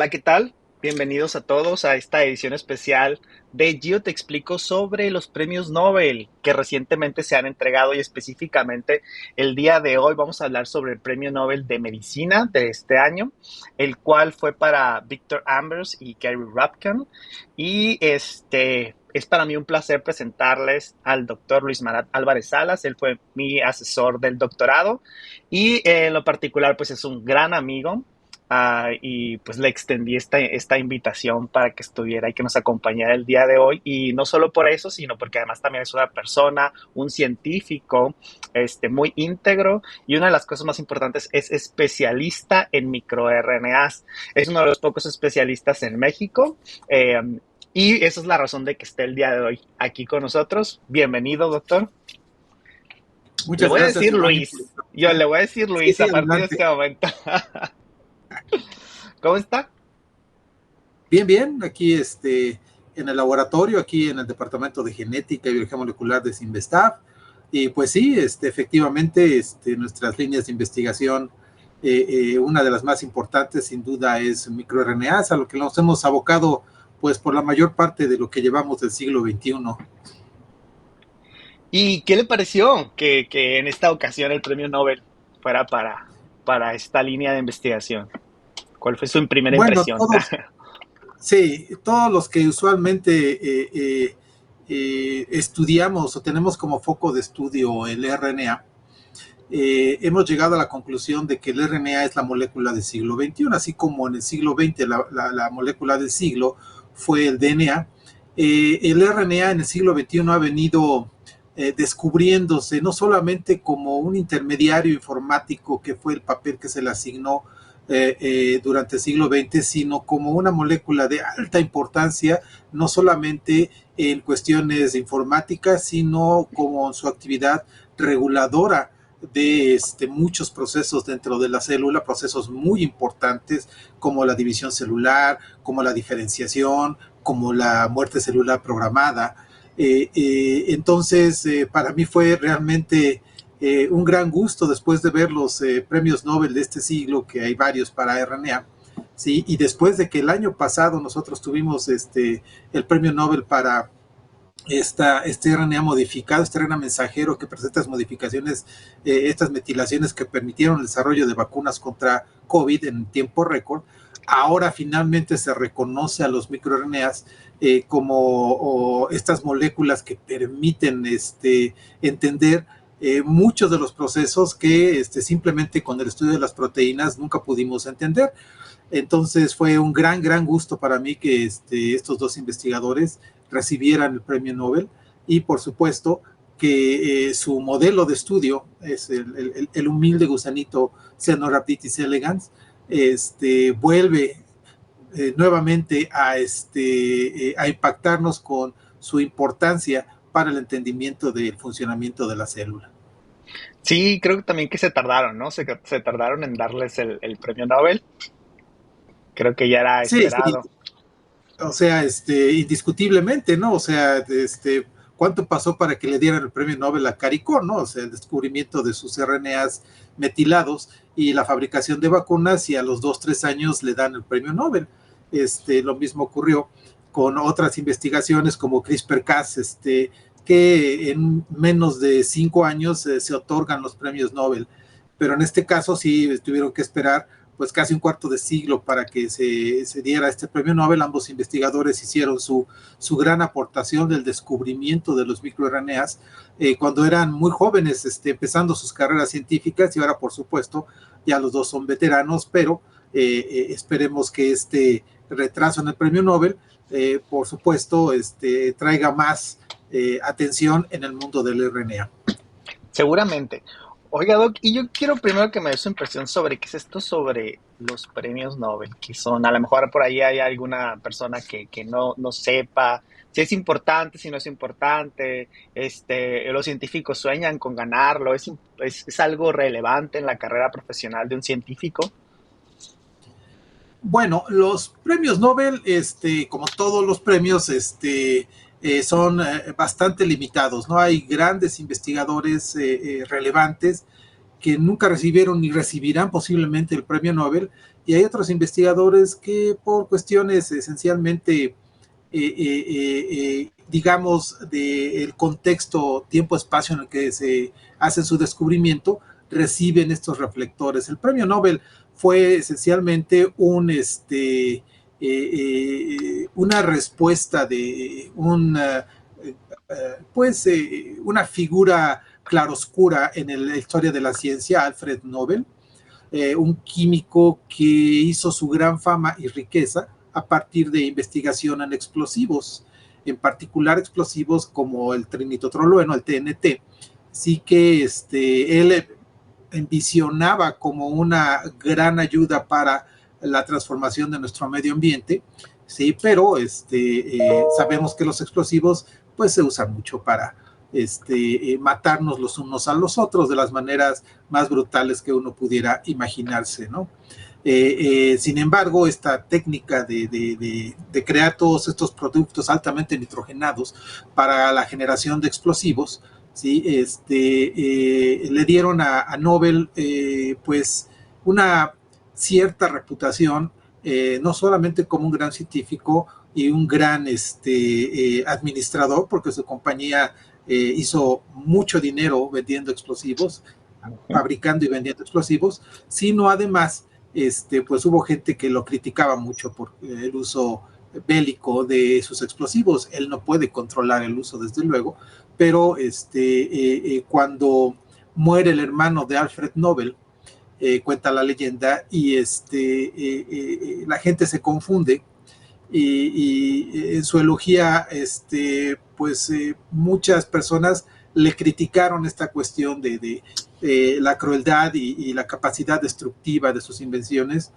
Hola, ¿qué tal? Bienvenidos a todos a esta edición especial de Gio Te Explico sobre los premios Nobel que recientemente se han entregado y específicamente el día de hoy vamos a hablar sobre el Premio Nobel de Medicina de este año, el cual fue para Victor Ambers y Gary Ruvkun. Y es para mí un placer presentarles al doctor Luis Marat Álvarez Salas. Él fue mi asesor del doctorado y en lo particular pues es un gran amigo. Y pues le extendí esta invitación para que estuviera y que nos acompañara el día de hoy. Y no solo por eso, sino porque además también es una persona, un científico muy íntegro. Y una de las cosas más importantes es especialista en microRNAs. Es uno de los pocos especialistas en México. eh, y esa es la razón de que esté el día de hoy aquí con nosotros. Bienvenido, doctor. Le Muchas voy a gracias, decir Giovanni, por la Luis. Yo invitación. le voy a decir Sí, Luis sí, a partir de este adelante. momento. ¿Cómo está? Bien, bien, aquí en el laboratorio, aquí en el Departamento de Genética y Biología Molecular de Sinvestav. Y pues sí, efectivamente, nuestras líneas de investigación, una de las más importantes sin duda es microRNAs, a lo que nos hemos abocado pues por la mayor parte de lo que llevamos del siglo XXI. ¿Y qué le pareció que en esta ocasión el premio Nobel fuera para esta línea de investigación? ¿Cuál fue su primera Bueno, impresión? todos, sí, todos los que usualmente estudiamos o tenemos como foco de estudio el RNA, hemos llegado a la conclusión de que el RNA es la molécula del siglo XXI, así como en el siglo XX la molécula del siglo fue el DNA. El RNA en el siglo XXI ha venido descubriéndose no solamente como un intermediario informático, que fue el papel que se le asignó durante el siglo XX, sino como una molécula de alta importancia, no solamente en cuestiones informáticas, sino como en su actividad reguladora de muchos procesos dentro de la célula, procesos muy importantes como la división celular, como la diferenciación, como la muerte celular programada. Entonces, para mí fue realmente un gran gusto después de ver los premios Nobel de este siglo, que hay varios para RNA. Sí, y después de que el año pasado nosotros tuvimos el premio Nobel para este RNA modificado, este RNA mensajero que presenta estas modificaciones, estas metilaciones que permitieron el desarrollo de vacunas contra COVID en tiempo récord. Ahora finalmente se reconoce a los microRNAs como estas moléculas que permiten entender muchos de los procesos que simplemente con el estudio de las proteínas nunca pudimos entender. Entonces fue un gran gusto para mí que estos dos investigadores recibieran el premio Nobel y por supuesto que su modelo de estudio es el humilde gusanito Caenorhabditis elegans, vuelve nuevamente a impactarnos con su importancia para el entendimiento del funcionamiento de la célula. Sí, creo que también que se tardaron, ¿no? Se tardaron en darles el premio Nobel. Creo que ya era Sí, sí, esperado. o sea, indiscutiblemente, ¿no? O sea, ¿cuánto pasó para que le dieran el premio Nobel a Caricó, ¿no? O sea, el descubrimiento de sus RNAs metilados y la fabricación de vacunas, y a los 2, 3 años le dan el premio Nobel. Lo mismo ocurrió con otras investigaciones como CRISPR-Cas, que en menos de 5 años se otorgan los premios Nobel. Pero en este caso sí tuvieron que esperar pues casi un cuarto de siglo para que se diera este premio Nobel. Ambos investigadores hicieron su gran aportación del descubrimiento de los microRNAs cuando eran muy jóvenes, empezando sus carreras científicas, y ahora por supuesto ya los dos son veteranos, pero esperemos que este retraso en el premio Nobel, por supuesto, traiga más atención en el mundo del RNA. Seguramente. Oiga, Doc, y yo quiero primero que me dé su impresión sobre qué es esto sobre los premios Nobel, que son, a lo mejor por ahí hay alguna persona que no sepa si es importante, si no es importante, los científicos sueñan con ganarlo, es algo relevante en la carrera profesional de un científico. Bueno, los premios Nobel, como todos los premios, son bastante limitados. No hay grandes investigadores relevantes que nunca recibieron ni recibirán posiblemente el premio Nobel, y hay otros investigadores que por cuestiones esencialmente, digamos, del contexto, tiempo-espacio en el que se hace su descubrimiento, reciben estos reflectores. El premio Nobel fue esencialmente una respuesta de una figura claroscura en la historia de la ciencia, Alfred Nobel, un químico que hizo su gran fama y riqueza a partir de investigación en explosivos, en particular explosivos como el trinitrotolueno, el TNT. Sí que él envisionaba como una gran ayuda para la transformación de nuestro medio ambiente, sí, pero sabemos que los explosivos pues se usan mucho para matarnos los unos a los otros de las maneras más brutales que uno pudiera imaginarse, ¿no? Sin embargo, esta técnica de crear todos estos productos altamente nitrogenados para la generación de explosivos, ¿sí? Le dieron a Nobel pues una cierta reputación, no solamente como un gran científico y un gran administrador, porque su compañía hizo mucho dinero vendiendo explosivos, fabricando y vendiendo explosivos, sino además, pues hubo gente que lo criticaba mucho por el uso bélico de sus explosivos. Él no puede controlar el uso, desde luego, pero cuando muere el hermano de Alfred Nobel, cuenta la leyenda, y la gente se confunde, y en su elogía, pues muchas personas le criticaron esta cuestión de la crueldad y la capacidad destructiva de sus invenciones.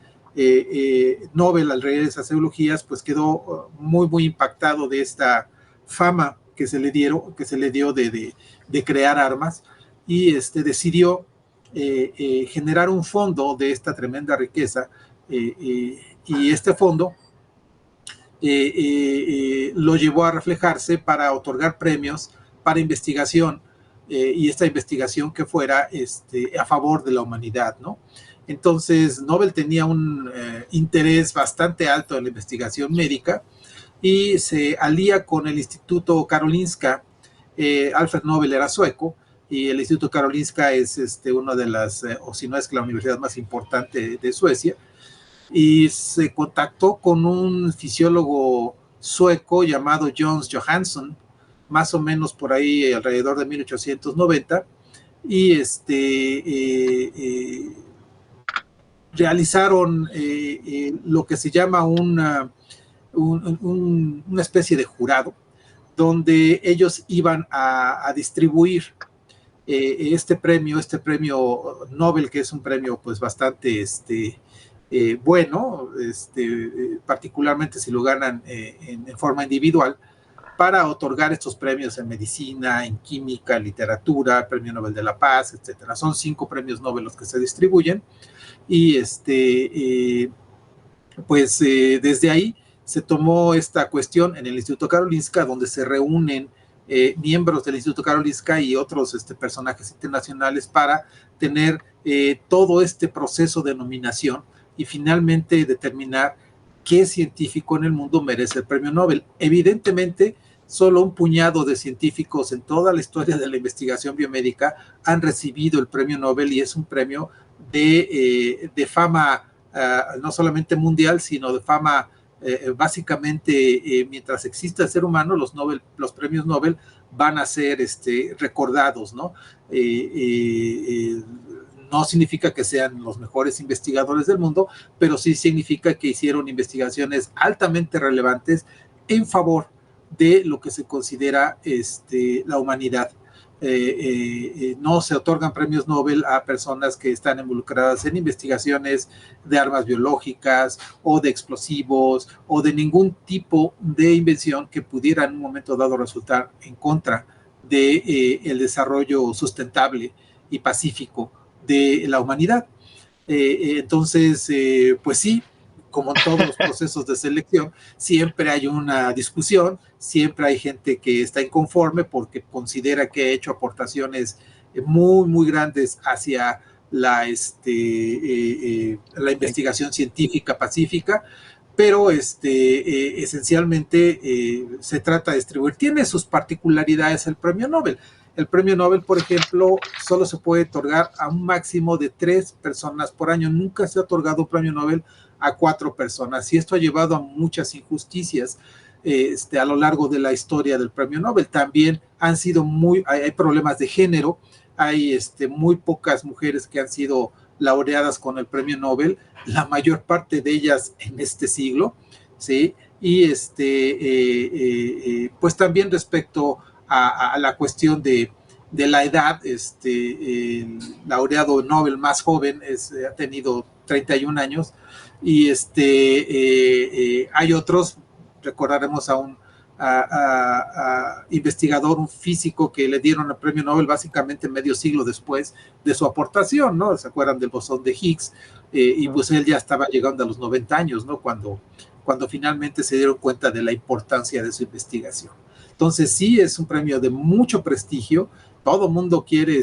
Nobel, al leer esas eulogías, pues quedó muy, muy impactado de esta fama que se le dio de crear armas, y decidió generar un fondo de esta tremenda riqueza, y este fondo lo llevó a reflejarse para otorgar premios para investigación, y esta investigación que fuera a favor de la humanidad, ¿no? Entonces, Nobel tenía un interés bastante alto en la investigación médica, y se alía con el Instituto Karolinska. Alfred Nobel era sueco, y el Instituto Karolinska es una de las, o si no es que la universidad más importante de Suecia, y se contactó con un fisiólogo sueco llamado Jones Johansson, más o menos por ahí alrededor de 1890, y realizaron lo que se llama una especie de jurado, donde ellos iban a distribuir este premio Nobel, que es un premio pues bastante bueno, particularmente si lo ganan en forma individual, para otorgar estos premios en medicina, en química, literatura, premio Nobel de la Paz, etcétera. Son 5 premios Nobel los que se distribuyen, y pues desde ahí se tomó esta cuestión en el Instituto Karolinska, donde se reúnen miembros del Instituto Karolinska y otros personajes internacionales para tener todo este proceso de nominación y finalmente determinar qué científico en el mundo merece el premio Nobel. Evidentemente, solo un puñado de científicos en toda la historia de la investigación biomédica han recibido el premio Nobel, y es un premio de fama no solamente mundial, sino de fama básicamente, mientras exista el ser humano, los premios Nobel van a ser recordados, ¿no? No significa que sean los mejores investigadores del mundo, pero sí significa que hicieron investigaciones altamente relevantes en favor de lo que se considera la humanidad. No se otorgan premios Nobel a personas que están involucradas en investigaciones de armas biológicas o de explosivos o de ningún tipo de invención que pudiera en un momento dado resultar en contra de el desarrollo sustentable y pacífico de la humanidad. Entonces, pues sí, como en todos los procesos de selección, siempre hay una discusión, siempre hay gente que está inconforme porque considera que ha hecho aportaciones muy, muy grandes hacia la investigación científica pacífica, pero esencialmente se trata de distribuir. Tiene sus particularidades el premio Nobel. El premio Nobel, por ejemplo, solo se puede otorgar a un máximo de 3 personas por año. Nunca se ha otorgado un premio Nobel a 4 personas, y esto ha llevado a muchas injusticias a lo largo de la historia del premio Nobel. También hay problemas de género, hay muy pocas mujeres que han sido laureadas con el premio Nobel, la mayor parte de ellas en este siglo, ¿sí? Y pues también respecto a la cuestión de la edad, el laureado Nobel más joven ha tenido 31 años, y hay otros, recordaremos a investigador, un físico que le dieron el premio Nobel básicamente medio siglo después de su aportación, ¿no? ¿Se acuerdan del bosón de Higgs? Y pues él ya estaba llegando a los 90 años, ¿no? Cuando finalmente se dieron cuenta de la importancia de su investigación. Entonces sí, es un premio de mucho prestigio, todo mundo quiere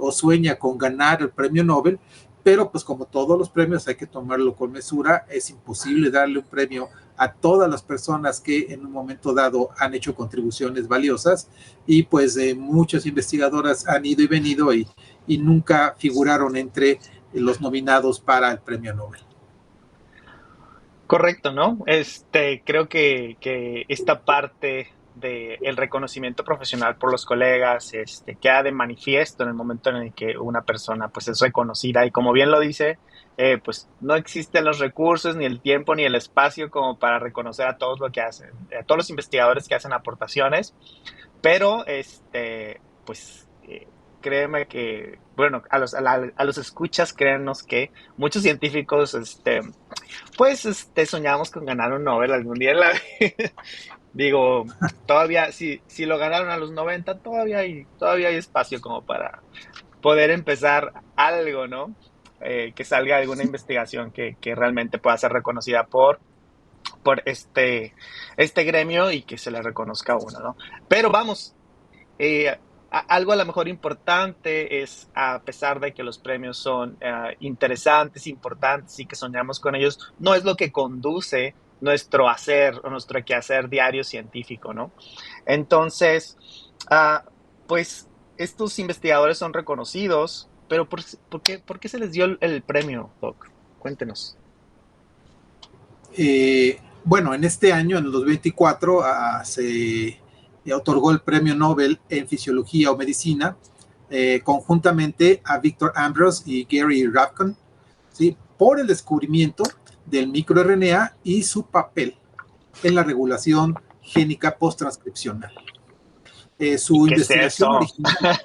o sueña con ganar el premio Nobel, pero pues como todos los premios hay que tomarlo con mesura. Es imposible darle un premio a todas las personas que en un momento dado han hecho contribuciones valiosas, y pues muchas investigadoras han ido y venido y nunca figuraron entre los nominados para el premio Nobel. Correcto, ¿no? Creo que esta parte del reconocimiento profesional por los colegas, queda de manifiesto en el momento en el que una persona pues es reconocida, y como bien lo dice, pues no existen los recursos, ni el tiempo, ni el espacio como para reconocer a todos lo que hacen, a todos los investigadores que hacen aportaciones, pero pues créeme que, bueno, a los escuchas, créanos que muchos científicos, pues soñamos con ganar un Nobel algún día en la vida. Digo, todavía, si lo ganaron a los 90, todavía hay espacio como para poder empezar algo, ¿no? Que salga alguna investigación que realmente pueda ser reconocida por este gremio, y que se le reconozca a uno, ¿no? Pero vamos, algo a lo mejor importante es, a pesar de que los premios son interesantes, importantes, y que soñamos con ellos, no es lo que conduce nuestro hacer o nuestro quehacer diario científico, ¿no? Entonces, uh, pues estos investigadores son reconocidos, pero ¿por qué se les dio el premio, Doc? Cuéntenos. Bueno, en este año, en el 2024, se otorgó el premio Nobel en Fisiología o Medicina, conjuntamente a Victor Ambros y Gary Ruvkun, ¿sí? Por el descubrimiento del microRNA y su papel en la regulación génica posttranscripcional. Su investigación original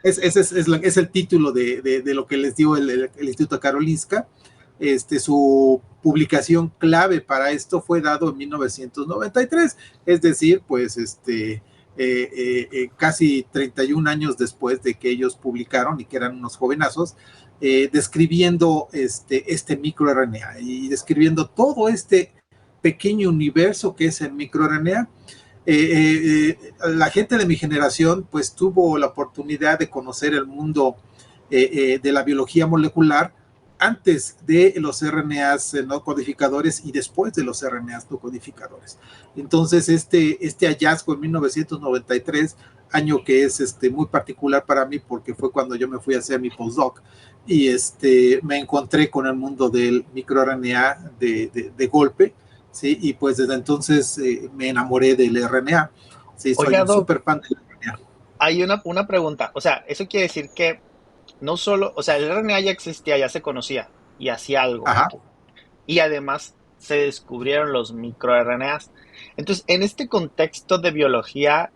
es el título de lo que les dio el Instituto Karolinska. Su publicación clave para esto fue dado en 1993, es decir, pues casi 31 años después de que ellos publicaron, y que eran unos jovenazos, describiendo este microRNA y describiendo todo este pequeño universo que es el microRNA. La gente de mi generación pues tuvo la oportunidad de conocer el mundo de la biología molecular antes de los RNAs no codificadores y después de los RNAs no codificadores. Entonces este hallazgo en 1993, año que es muy particular para mí porque fue cuando yo me fui a hacer mi postdoc, y me encontré con el mundo del microRNA de golpe, ¿sí? Y pues desde entonces me enamoré del RNA. Sí, soy un súper fan del RNA. Hay una pregunta, o sea, eso quiere decir que no solo, o sea, el RNA ya existía, ya se conocía y hacía algo. Ajá. Y además se descubrieron los microRNAs. Entonces, en este contexto de biología,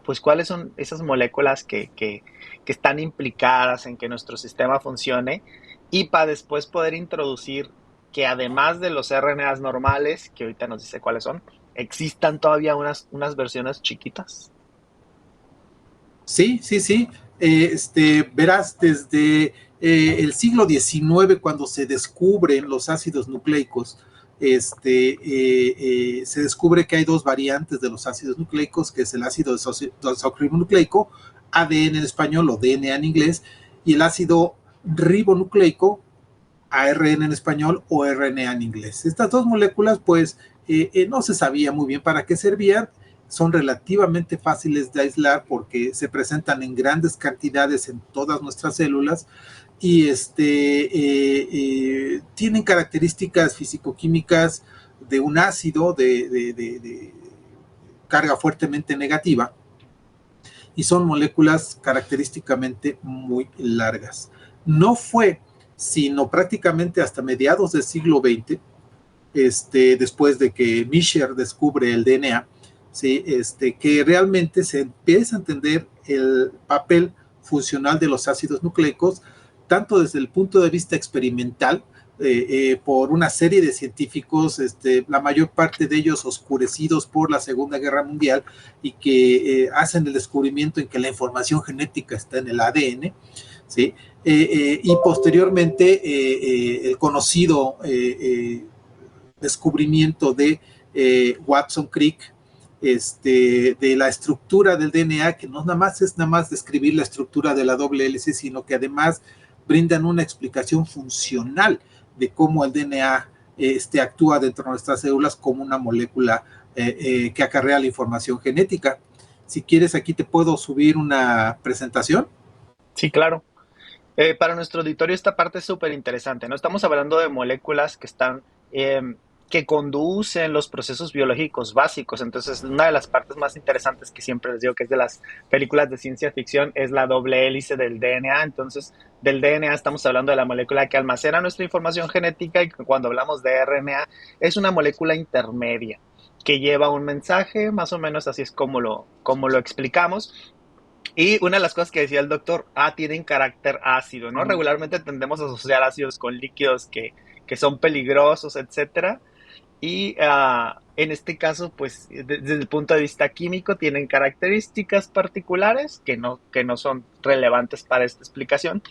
pues, ¿cuáles son esas moléculas que están implicadas en que nuestro sistema funcione? Y para después poder introducir que, además de los RNAs normales, que ahorita nos dice cuáles son, existan todavía unas versiones chiquitas. Sí. Verás, desde el siglo XIX, cuando se descubren los ácidos nucleicos, se descubre que hay dos variantes de los ácidos nucleicos, que es el ácido desoxirribonucleico, ADN en español o DNA en inglés, y el ácido ribonucleico, ARN en español o RNA en inglés. Estas dos moléculas, pues, no se sabía muy bien para qué servían, son relativamente fáciles de aislar porque se presentan en grandes cantidades en todas nuestras células y tienen características fisicoquímicas de un ácido de carga fuertemente negativa y son moléculas característicamente muy largas. No fue sino prácticamente hasta mediados del siglo XX, después de que Mischer descubre el DNA, ¿sí? Que realmente se empieza a entender el papel funcional de los ácidos nucleicos, tanto desde el punto de vista experimental, por una serie de científicos, la mayor parte de ellos oscurecidos por la Segunda Guerra Mundial y que hacen el descubrimiento en que la información genética está en el ADN, ¿sí? Y posteriormente el conocido descubrimiento de Watson Crick, de la estructura del DNA, que no es nada más describir la estructura de la doble hélice, sino que además brindan una explicación funcional de cómo el DNA actúa dentro de nuestras células como una molécula que acarrea la información genética. Si quieres, aquí te puedo subir una presentación. Sí, claro. Para nuestro auditorio esta parte es súper interesante, ¿no? Estamos hablando de moléculas que están, que conducen los procesos biológicos básicos. Entonces, una de las partes más interesantes que siempre les digo que es de las películas de ciencia ficción es la doble hélice del DNA. Entonces, del DNA estamos hablando de la molécula que almacena nuestra información genética y cuando hablamos de RNA es una molécula intermedia que lleva un mensaje, más o menos así es como lo explicamos. Y una de las cosas que decía el doctor, tienen carácter ácido, ¿no? Regularmente tendemos a asociar ácidos con líquidos que son peligrosos, etcétera. Y en este caso, pues, desde el punto de vista químico, tienen características particulares que no son relevantes para esta explicación.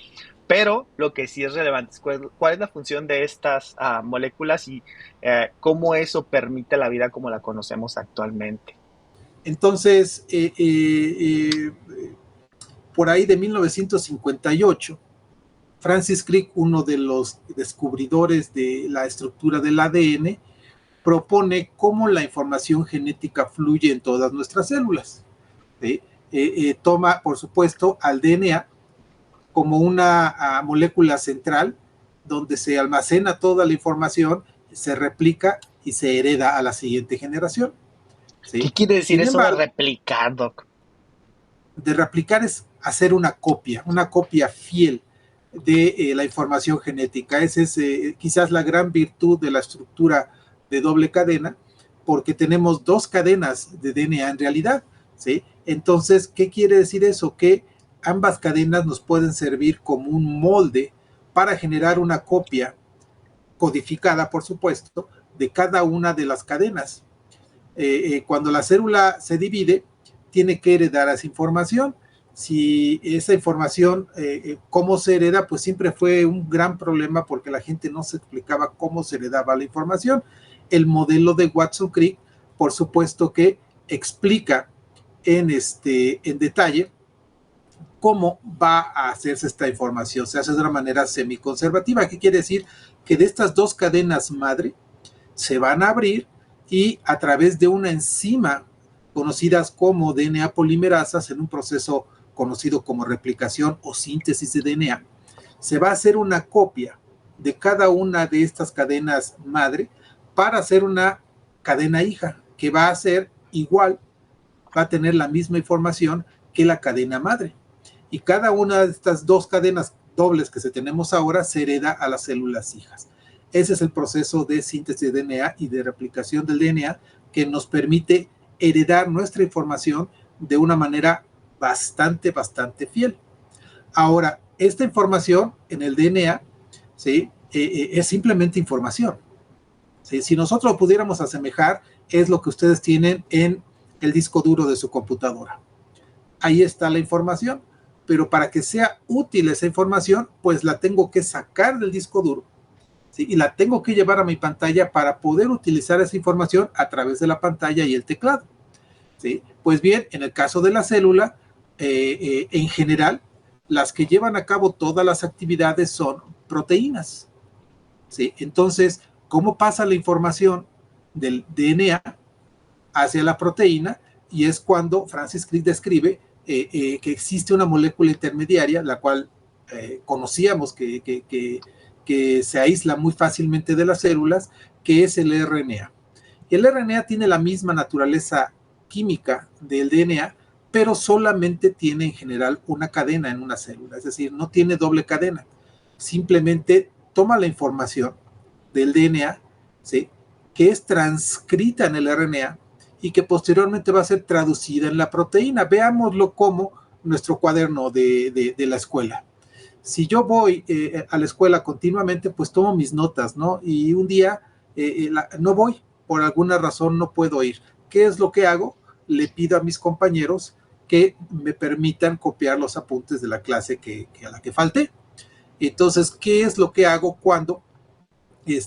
Pero lo que sí es relevante es cuál es la función de estas moléculas y cómo eso permite la vida como la conocemos actualmente. Entonces, por ahí de 1958, Francis Crick, uno de los descubridores de la estructura del ADN, propone cómo la información genética fluye en todas nuestras células. ¿Sí? Toma, por supuesto, al DNA como una molécula central donde se almacena toda la información, se replica y se hereda a la siguiente generación. ¿Sí? ¿Qué quiere decir eso de replicar, Doc? De replicar es hacer una copia fiel de la información genética. Esa es quizás la gran virtud de la estructura de doble cadena, porque tenemos dos cadenas de DNA en realidad, ¿sí? Entonces, ¿qué quiere decir eso? Que ambas cadenas nos pueden servir como un molde para generar una copia codificada, por supuesto, de cada una de las cadenas. Cuando la célula se divide, tiene que heredar esa información. Si esa información, cómo se hereda, pues siempre fue un gran problema porque la gente no se explicaba cómo se heredaba la información. El modelo de Watson Crick, por supuesto que explica en detalle cómo va a hacerse esta información. Se hace de una manera semiconservativa. ¿Qué quiere decir? Que de estas dos cadenas madre se van a abrir y a través de una enzima conocidas como DNA polimerasas en un proceso conocido como replicación o síntesis de DNA, se va a hacer una copia de cada una de estas cadenas madre para hacer una cadena hija que va a ser igual, va a tener la misma información que la cadena madre. Y cada una de estas dos cadenas dobles que tenemos ahora se hereda a las células hijas. Ese es el proceso de síntesis de DNA y de replicación del DNA que nos permite heredar nuestra información de una manera bastante fiel. Ahora, esta información en el DNA, ¿sí? Es simplemente información. ¿Sí? Si nosotros lo pudiéramos asemejar, es lo que ustedes tienen en el disco duro de su computadora. Ahí está la información, pero para que sea útil esa información, pues la tengo que sacar del disco duro, ¿sí? Y la tengo que llevar a mi pantalla para poder utilizar esa información a través de la pantalla y el teclado, ¿sí? Pues bien, en el caso de la célula, en general, las que llevan a cabo todas las actividades son proteínas. ¿Sí? Entonces, ¿cómo pasa la información del DNA hacia la proteína? Y es cuando Francis Crick describe que existe una molécula intermediaria, la cual conocíamos que se aísla muy fácilmente de las células, que es el RNA. El RNA tiene la misma naturaleza química del DNA, pero solamente tiene en general una cadena en una célula, es decir, no tiene doble cadena. Simplemente toma la información del DNA, ¿sí?, que es transcrita en el RNA y que posteriormente va a ser traducida en la proteína. Veámoslo como nuestro cuaderno de la escuela. Si yo voy a la escuela continuamente, pues tomo mis notas, ¿no? Y un día no voy, por alguna razón no puedo ir. ¿Qué es lo que hago? Le pido a mis compañeros que me permitan copiar los apuntes de la clase a la que falté. Entonces, ¿qué es lo que hago cuando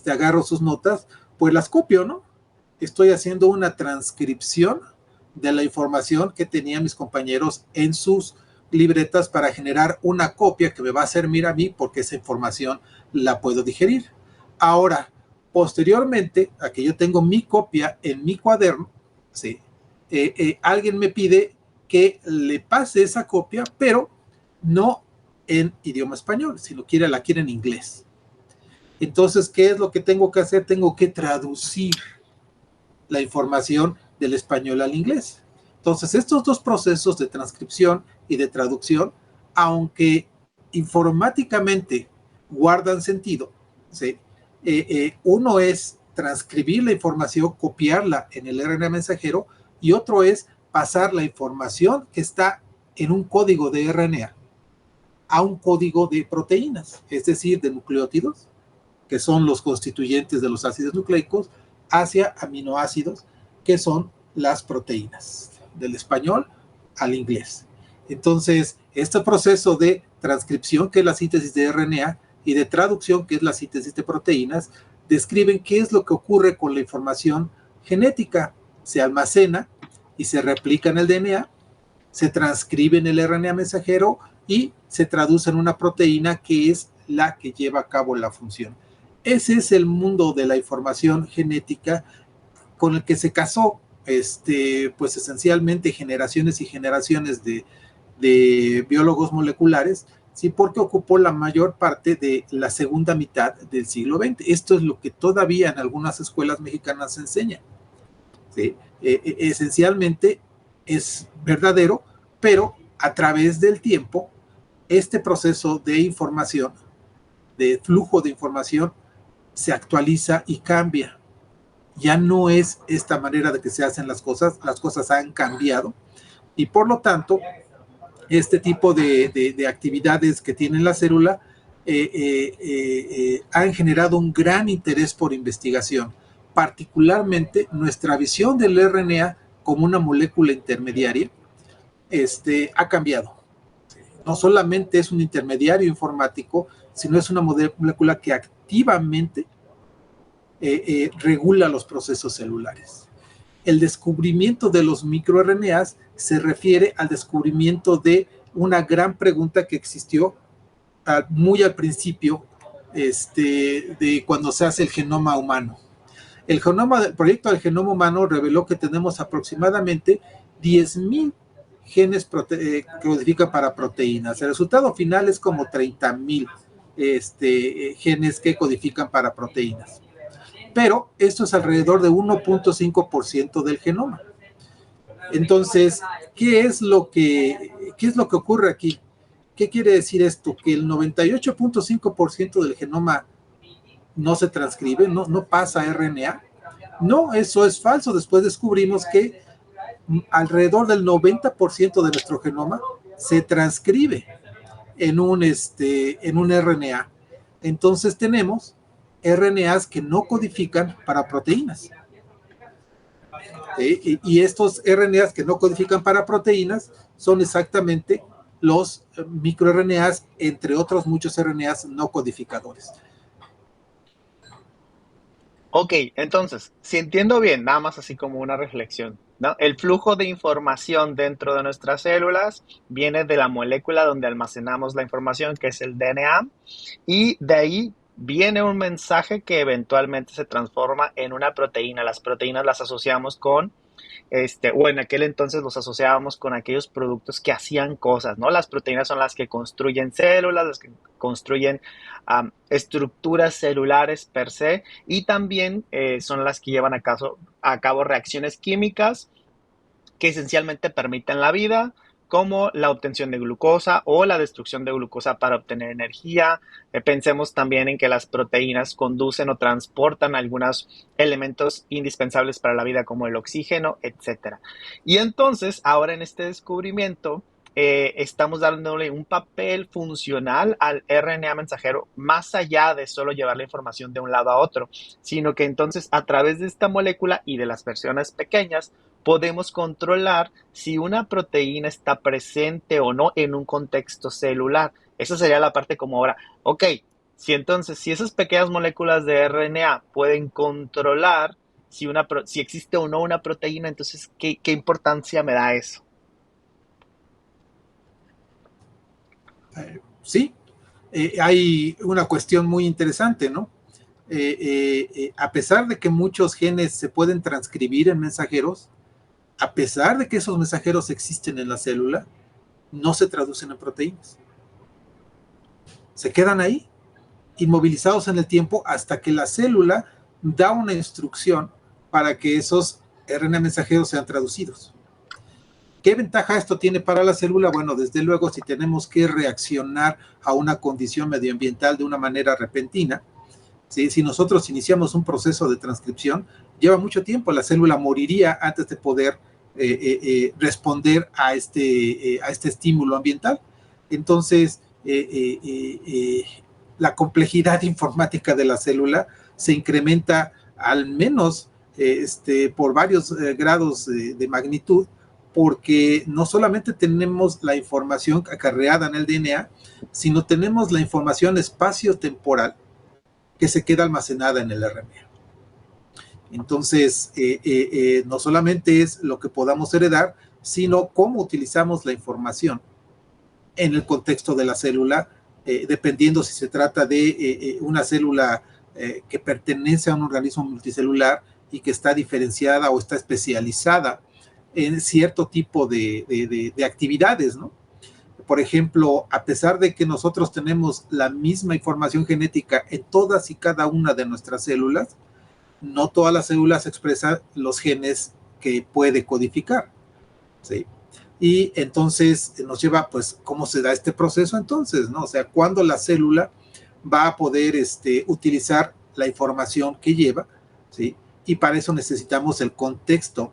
agarro sus notas? Pues las copio, ¿no? Estoy haciendo una transcripción de la información que tenían mis compañeros en sus libretas para generar una copia que me va a servir a mí porque esa información la puedo digerir. Ahora, posteriormente a que yo tengo mi copia en mi cuaderno, ¿sí?, alguien me pide que le pase esa copia, pero no en idioma español, si lo quiere, la quiere en inglés. Entonces, ¿qué es lo que tengo que hacer? Tengo que traducir la información del español al inglés. Entonces, estos dos procesos de transcripción y de traducción, aunque informáticamente guardan sentido, ¿sí?, uno es transcribir la información, copiarla en el RNA mensajero, y otro es pasar la información que está en un código de RNA a un código de proteínas, es decir, de nucleótidos, que son los constituyentes de los ácidos nucleicos, hacia aminoácidos, que son las proteínas, del español al inglés. Entonces, este proceso de transcripción, que es la síntesis de RNA, y de traducción, que es la síntesis de proteínas, describen qué es lo que ocurre con la información genética. Se almacena y se replica en el DNA, se transcribe en el RNA mensajero y se traduce en una proteína que es la que lleva a cabo la función. Ese es el mundo de la información genética con el que se casó, pues esencialmente generaciones y generaciones de biólogos moleculares, sí, porque ocupó la mayor parte de la segunda mitad del siglo XX. Esto es lo que todavía en algunas escuelas mexicanas se enseña. ¿Sí? Esencialmente es verdadero, pero a través del tiempo, este proceso de información, de flujo de información, se actualiza y cambia. Ya no es esta manera de que se hacen las cosas han cambiado, y por lo tanto, este tipo de actividades que tiene la célula han generado un gran interés por investigación, particularmente nuestra visión del RNA como una molécula intermediaria ha cambiado. No solamente es un intermediario informático, sino es una molécula que activamente regula los procesos celulares. El descubrimiento de los microRNAs se refiere al descubrimiento de una gran pregunta que existió muy al principio de cuando se hace el genoma humano. El proyecto del genoma humano reveló que tenemos aproximadamente 10,000 genes que codifican para proteínas. El resultado final es como 30,000 genes que codifican para proteínas. Pero esto es alrededor de 1.5% del genoma. Entonces, ¿qué es lo que ocurre aquí? ¿Qué quiere decir esto? Que el 98.5% del genoma no se transcribe, no pasa a RNA. No, eso es falso. Después descubrimos que alrededor del 90% de nuestro genoma se transcribe en un RNA. Entonces tenemos RNAs que no codifican para proteínas. Y estos RNAs que no codifican para proteínas son exactamente los microRNAs, entre otros muchos RNAs no codificadores. Ok, entonces, si entiendo bien, nada más así como una reflexión, ¿no? El flujo de información dentro de nuestras células viene de la molécula donde almacenamos la información, que es el DNA, y de ahí viene un mensaje que eventualmente se transforma en una proteína. Las proteínas las asociamos con o en aquel entonces los asociábamos con aquellos productos que hacían cosas, ¿no? Las proteínas son las que construyen células, las que construyen estructuras celulares per se, y también son las que llevan a cabo reacciones químicas que esencialmente permiten la vida, como la obtención de glucosa o la destrucción de glucosa para obtener energía. Pensemos también en que las proteínas conducen o transportan algunos elementos indispensables para la vida como el oxígeno, etcétera. Y entonces, ahora en este descubrimiento, estamos dándole un papel funcional al RNA mensajero más allá de solo llevar la información de un lado a otro, sino que entonces a través de esta molécula y de las versiones pequeñas podemos controlar si una proteína está presente o no en un contexto celular. Esa sería la parte como ahora, ok, si esas pequeñas moléculas de RNA pueden controlar si existe o no una proteína, entonces, ¿qué importancia me da eso? Sí, hay una cuestión muy interesante, ¿no? A pesar de que muchos genes se pueden transcribir en mensajeros, a pesar de que esos mensajeros existen en la célula, no se traducen en proteínas. Se quedan ahí, inmovilizados en el tiempo, hasta que la célula da una instrucción para que esos RNA mensajeros sean traducidos. ¿Qué ventaja esto tiene para la célula? Bueno, desde luego, si tenemos que reaccionar a una condición medioambiental de una manera repentina, ¿sí? Si nosotros iniciamos un proceso de transcripción, lleva mucho tiempo, la célula moriría antes de poder responder a este estímulo ambiental. Entonces, la complejidad informática de la célula se incrementa al menos por varios grados de magnitud, porque no solamente tenemos la información acarreada en el DNA, sino tenemos la información espacio-temporal que se queda almacenada en el RNA. Entonces, no solamente es lo que podamos heredar, sino cómo utilizamos la información en el contexto de la célula, dependiendo si se trata de una célula que pertenece a un organismo multicelular y que está diferenciada o está especializada en cierto tipo de actividades, ¿no? Por ejemplo, a pesar de que nosotros tenemos la misma información genética en todas y cada una de nuestras células, no todas las células expresan los genes que puede codificar, ¿sí? Y entonces nos lleva, pues, ¿cómo se da este proceso entonces, no? O sea, ¿cuándo la célula va a poder utilizar la información que lleva, ¿sí? Y para eso necesitamos el contexto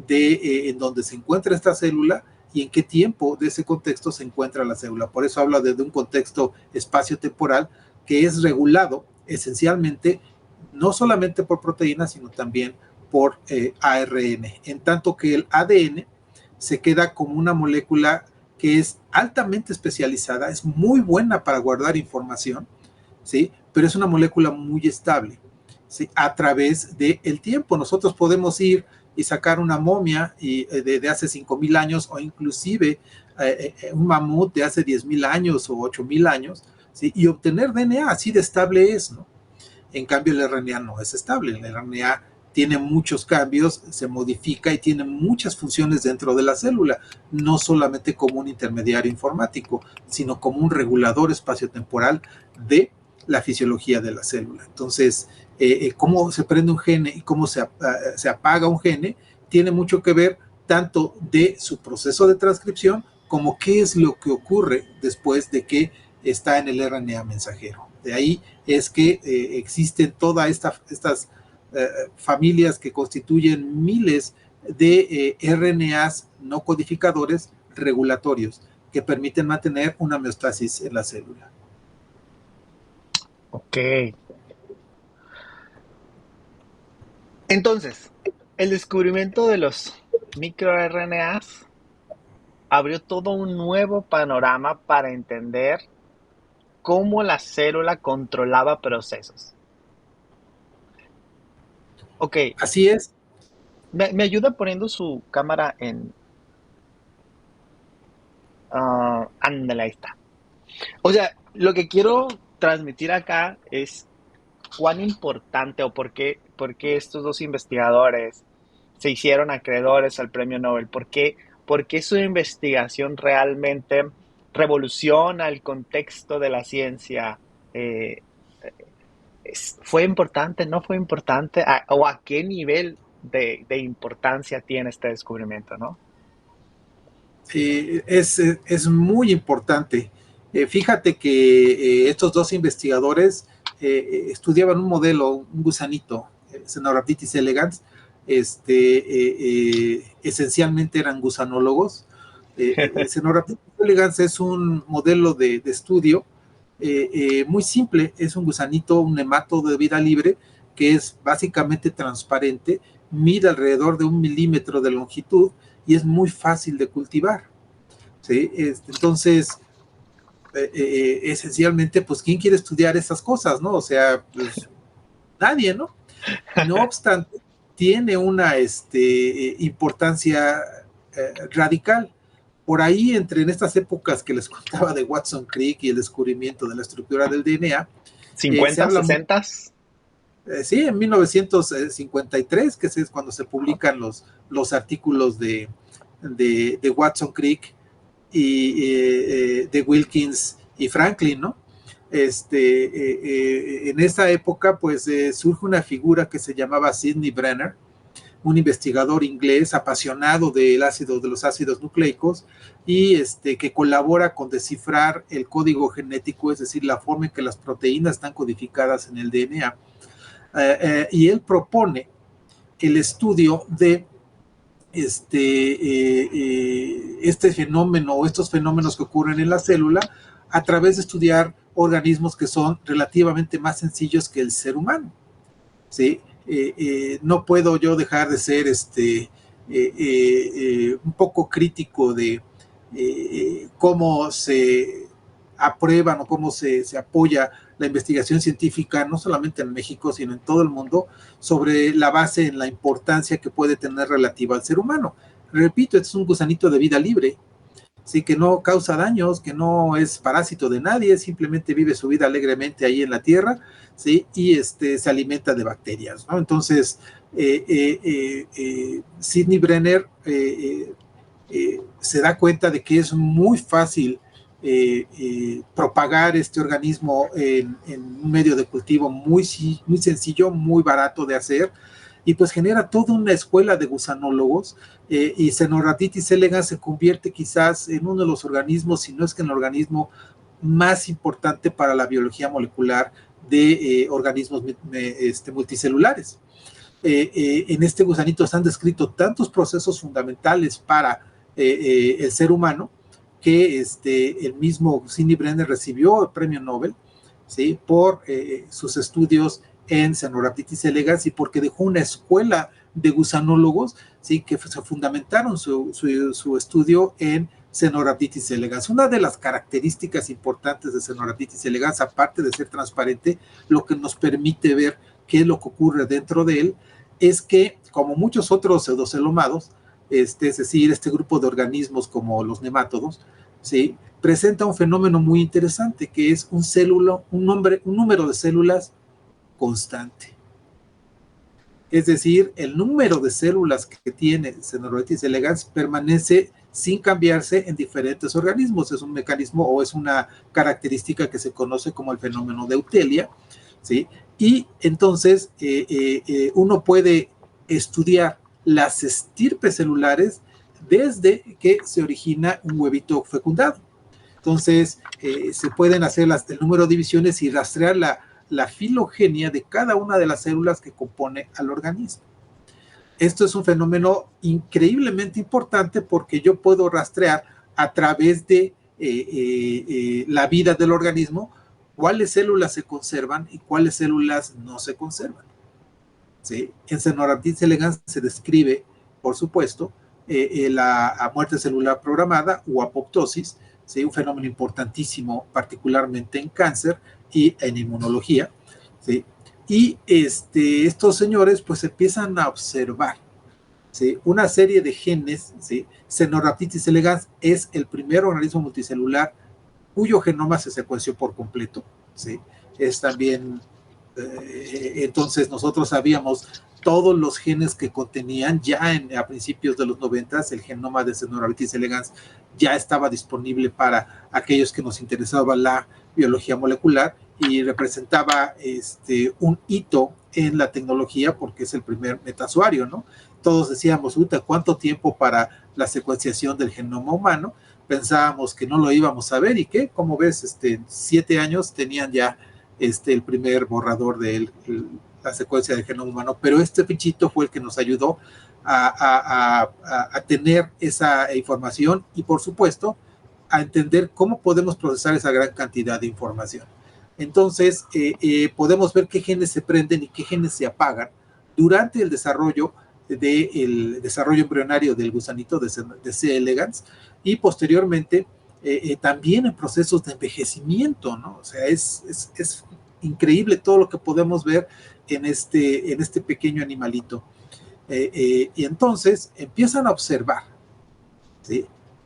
en donde se encuentra esta célula y en qué tiempo de ese contexto se encuentra la célula. Por eso hablo de un contexto espacio-temporal que es regulado esencialmente no solamente por proteínas, sino también por ARN, en tanto que el ADN se queda como una molécula que es altamente especializada, es muy buena para guardar información, ¿sí? Pero es una molécula muy estable, ¿sí? A través del tiempo. Nosotros podemos ir y sacar una momia de hace 5,000 años o inclusive un mamut de hace 10,000 años o 8,000 años, ¿sí? Y obtener DNA, así de estable es, ¿no? En cambio, el RNA no es estable. El RNA tiene muchos cambios, se modifica y tiene muchas funciones dentro de la célula, no solamente como un intermediario informático, sino como un regulador espaciotemporal de la fisiología de la célula. Entonces, cómo se prende un gene y cómo se apaga un gene tiene mucho que ver tanto de su proceso de transcripción como qué es lo que ocurre después de que está en el RNA mensajero. De ahí es que existen todas estas familias que constituyen miles de RNAs no codificadores regulatorios que permiten mantener una homeostasis en la célula. Ok. Entonces, el descubrimiento de los microRNAs abrió todo un nuevo panorama para entender cómo la célula controlaba procesos. Ok, Así es. me ayuda poniendo su cámara en... ándale, ahí está. O sea, lo que quiero transmitir acá es cuán importante o por qué estos dos investigadores se hicieron acreedores al premio Nobel, por qué su investigación realmente revoluciona el contexto de la ciencia. Eh, ¿Fue importante? ¿No fue importante? ¿O a qué nivel de importancia tiene este descubrimiento, no? Es muy importante. Fíjate que estos dos investigadores estudiaban un modelo, un gusanito, Cenorhabditis elegans, esencialmente eran gusanólogos. Cenorhabditis elegans es un modelo de estudio muy simple, es un gusanito, un nemato de vida libre, que es básicamente transparente, mide alrededor de 1 milímetro de longitud y es muy fácil de cultivar. ¿Sí? Entonces, esencialmente, pues, ¿quién quiere estudiar esas cosas, no? O sea, pues, nadie, ¿no? No obstante, tiene una importancia radical. Por ahí, en estas épocas que les contaba de Watson Crick y el descubrimiento de la estructura del DNA, se ¿50, habla mucho, 60? sí, en 1953, que es cuando se publican los artículos de Watson Crick y de Wilkins y Franklin, ¿no? En esa época, pues surge una figura que se llamaba Sidney Brenner, un investigador inglés apasionado del ácido, de los ácidos nucleicos, y que colabora con descifrar el código genético, es decir, la forma en que las proteínas están codificadas en el DNA. Y él propone el estudio de este fenómeno o estos fenómenos que ocurren en la célula a través de estudiar organismos que son relativamente más sencillos que el ser humano. ¿Sí? No puedo yo dejar de ser un poco crítico de cómo se aprueban o cómo se apoya la investigación científica, no solamente en México, sino en todo el mundo, sobre la base en la importancia que puede tener relativa al ser humano. Repito, este es un gusanito de vida libre, sí, que no causa daños, que no es parásito de nadie, simplemente vive su vida alegremente ahí en la tierra, sí, y se alimenta de bacterias, ¿no? Entonces, Sidney Brenner se da cuenta de que es muy fácil propagar este organismo en un medio de cultivo muy, muy sencillo, muy barato de hacer, y pues genera toda una escuela de gusanólogos, y Cenorhabditis elegans se convierte quizás en uno de los organismos, si no es que en el organismo más importante para la biología molecular de organismos multicelulares. En este gusanito se han descrito tantos procesos fundamentales para el ser humano que el mismo Sidney Brenner recibió el premio Nobel, ¿sí? Por sus estudios en Cenorhabditis elegans y porque dejó una escuela de gusanólogos, ¿sí? Que se fundamentaron su estudio en Cenorhabditis elegans. Una de las características importantes de Cenorhabditis elegans, aparte de ser transparente, lo que nos permite ver qué es lo que ocurre dentro de él, es que, como muchos otros pseudocelomados, es decir, este grupo de organismos como los nemátodos, ¿sí? Presenta un fenómeno muy interesante, que es un número de células constante. Es decir, el número de células que tiene Cenorhabditis elegans permanece sin cambiarse en diferentes organismos. Es un mecanismo o es una característica que se conoce como el fenómeno de Eutelia, ¿sí? Y entonces uno puede estudiar las estirpes celulares desde que se origina un huevito fecundado. Entonces, se pueden hacer el número de divisiones y rastrear la filogenia de cada una de las células que compone al organismo. Esto es un fenómeno increíblemente importante porque yo puedo rastrear a través de la vida del organismo cuáles células se conservan y cuáles células no se conservan. ¿Sí? En Cenorhabditis elegans se describe, por supuesto, la muerte celular programada o apoptosis, ¿sí? Un fenómeno importantísimo, particularmente en cáncer y en inmunología, ¿sí? Y estos señores pues empiezan a observar, ¿sí? Una serie de genes, ¿sí? Caenorhabditis elegans es el primer organismo multicelular cuyo genoma se secuenció por completo, ¿sí? Es también, entonces nosotros sabíamos todos los genes que contenían ya a principios de los 90, el genoma de Caenorhabditis elegans ya estaba disponible para aquellos que nos interesaba la biología molecular y representaba un hito en la tecnología porque es el primer metasuario, ¿no? Todos decíamos, ¿cuánto tiempo para la secuenciación del genoma humano? Pensábamos que no lo íbamos a ver y que, como ves, 7 años tenían ya el primer borrador de la secuencia del genoma humano, pero este pinchito fue el que nos ayudó a tener esa información y, por supuesto, a entender cómo podemos procesar esa gran cantidad de información. Entonces, podemos ver qué genes se prenden y qué genes se apagan durante el desarrollo embrionario del gusanito de C. elegans y posteriormente también en procesos de envejecimiento, ¿no? O sea, es increíble todo lo que podemos ver en este pequeño animalito. Y entonces empiezan a observar, ¿sí?,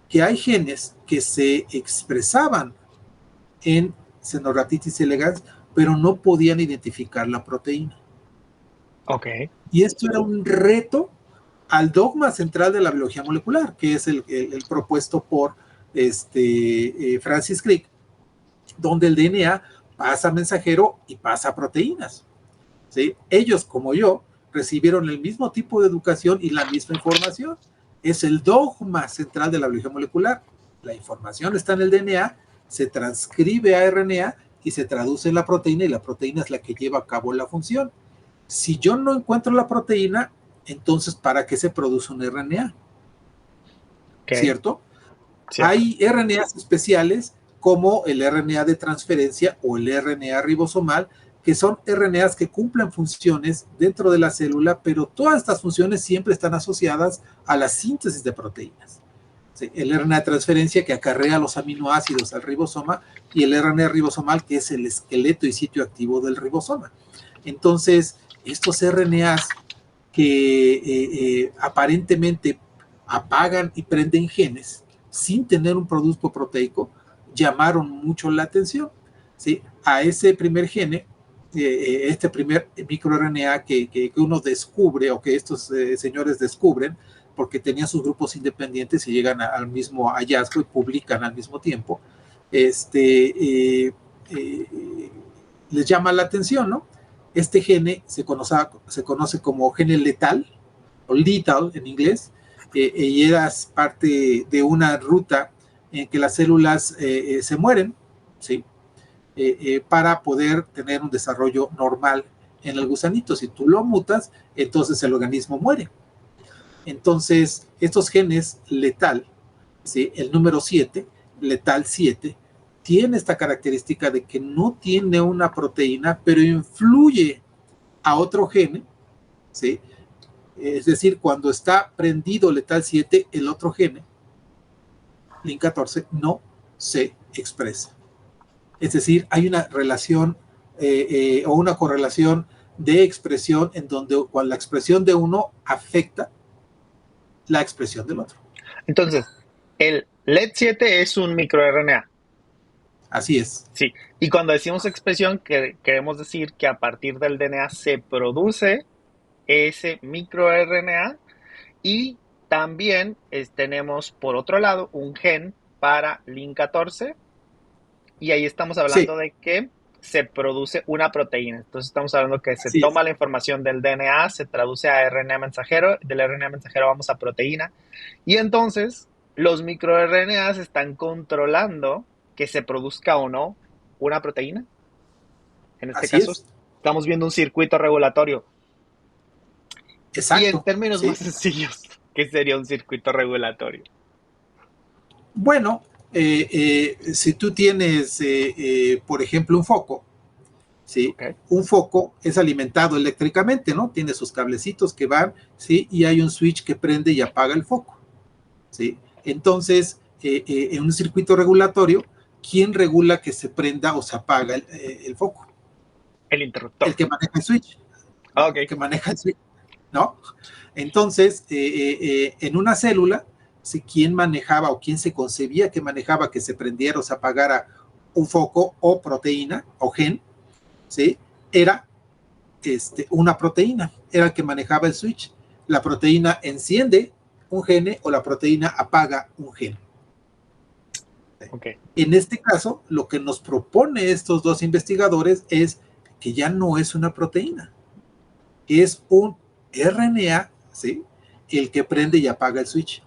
que hay genes que se expresaban en Caenorhabditis elegans, pero no podían identificar la proteína. Ok. Y esto era un reto al dogma central de la biología molecular, que es el propuesto por Francis Crick, donde el DNA pasa mensajero y pasa proteínas, ¿sí? Ellos, como yo, recibieron el mismo tipo de educación y la misma información. Es el dogma central de la biología molecular. La información está en el DNA, se transcribe a RNA y se traduce en la proteína, y la proteína es la que lleva a cabo la función. Si yo no encuentro la proteína, entonces, ¿para qué se produce un RNA? Okay. ¿Cierto? Hay RNAs especiales como el RNA de transferencia o el RNA ribosomal, que son RNAs que cumplen funciones dentro de la célula, pero todas estas funciones siempre están asociadas a la síntesis de proteínas. ¿Sí? El RNA de transferencia que acarrea los aminoácidos al ribosoma y el RNA ribosomal que es el esqueleto y sitio activo del ribosoma. Entonces, estos RNAs que aparentemente apagan y prenden genes sin tener un producto proteico, llamaron mucho la atención, ¿sí? A ese primer gene, este primer microRNA que uno descubre o que estos señores descubren porque tenían sus grupos independientes y llegan al mismo hallazgo y publican al mismo tiempo, les llama la atención, ¿no? Este gene se conoce como gene letal, o lethal en inglés, y era parte de una ruta en que las células se mueren, ¿sí? Para poder tener un desarrollo normal en el gusanito. Si tú lo mutas, entonces el organismo muere. Entonces, estos genes letal, ¿sí?, el número 7, letal 7, tiene esta característica de que no tiene una proteína, pero influye a otro gene, ¿sí? Es decir, cuando está prendido letal 7, el otro gene, Lin14, no se expresa. Es decir, hay una relación o una correlación de expresión en donde cuando la expresión de uno afecta la expresión del otro. Entonces, el LED7 es un microRNA. Así es. Sí, y cuando decimos expresión, queremos decir que a partir del DNA se produce ese microRNA y también tenemos, por otro lado, un gen para Lin14 y ahí estamos hablando de que se produce una proteína. Entonces estamos hablando que se toma la información del DNA, se traduce a RNA mensajero, del RNA mensajero vamos a proteína y entonces los microRNAs están controlando que se produzca o no una proteína. En este caso, estamos viendo un circuito regulatorio. Exacto. Y en términos más sencillos, ¿qué sería un circuito regulatorio? Bueno, si tú tienes, por ejemplo, un foco, ¿sí? Un foco es alimentado eléctricamente, ¿no? Tiene sus cablecitos que van, ¿sí? Y hay un switch que prende y apaga el foco, ¿sí? Entonces, en un circuito regulatorio, ¿quién regula que se prenda o se apaga el foco? El interruptor. El que maneja el switch. Okay. El que maneja el switch. ¿no? Entonces, en una célula, si quién manejaba o quién se concebía que manejaba que se prendiera o se apagara un foco o proteína o gen, ¿sí? Era una proteína, era el que manejaba el switch. La proteína enciende un gene o la proteína apaga un gen. Okay. En este caso, lo que nos propone estos dos investigadores es que ya no es una proteína, es un RNA, ¿sí? El que prende y apaga el switch.